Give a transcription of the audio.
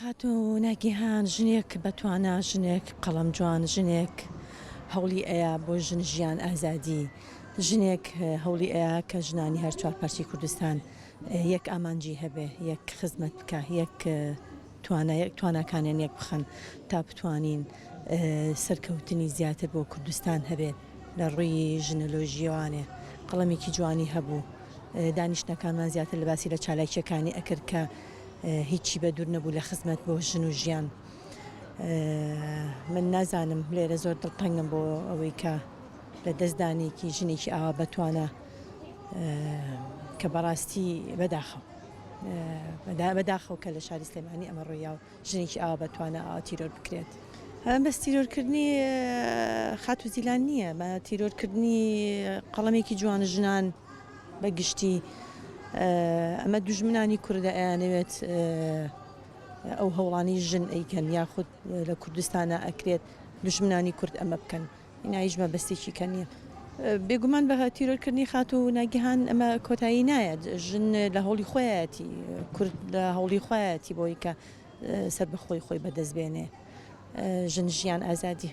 خاتو ناگیهان ژنێک بەتوانە ژنێک قەڵەم جوان ژنێک هەوڵی ئەیە بۆ ژن ژیان ئازادی ژنێک هەوڵی ئەیە کە ژنانی هەر چوار پارچی کوردستان یەک ئامانجی هەبێ یەک خزمەت بکە یەک تواناکانیان یەک بخەن تا بتوانین سەرکەوتنی زیاتر بۆ کوردستان هەبێت لە ڕووی ژنەلۆژیوانێ قەڵەمێکی جوانی هەبوو دانیشتەکانمان زیاتر لە باسی لە چالاکیەکانی ئەکرد کە هیچی بە دوور نەبوو لە خزمەت بۆ ژن و ژیان من نازانم لێرە زۆر دڵتەنگم بۆ ئەوەی کە لە دەستدانێکی ژنێکی ئاوا بەتوانە کە بەڕاستی بەداخەو کە لە شاری سلێمانی ئەمە ڕۆیا و ژنێکی ئاوا بەتوانە ئاوا تیرۆر بکرێت بەس تیرۆرکردنی خات و زیلان نییە بە تیرۆرکردنی قەڵەمێکی جوان ژنان بەگشتی ئەمە دوژمنانی کوردە ئەیانەوێت ئەو هەوڵانی ژن ئەیکەن یاخود لە کوردستانە ئەکرێت دوژمنانی کورد ئەمە بکەن هینایژمە بەستێکی کەنیە بێگومان بە تیرۆرکردنی خات و ناگیهان ئەمە کۆتایی نایەت ژن لە هەوڵی خۆیەتی کورد لە هەوڵی خۆیەتی بۆی کە سەر بە خۆی بەدەست بێنێ ژن ژیان ئازادی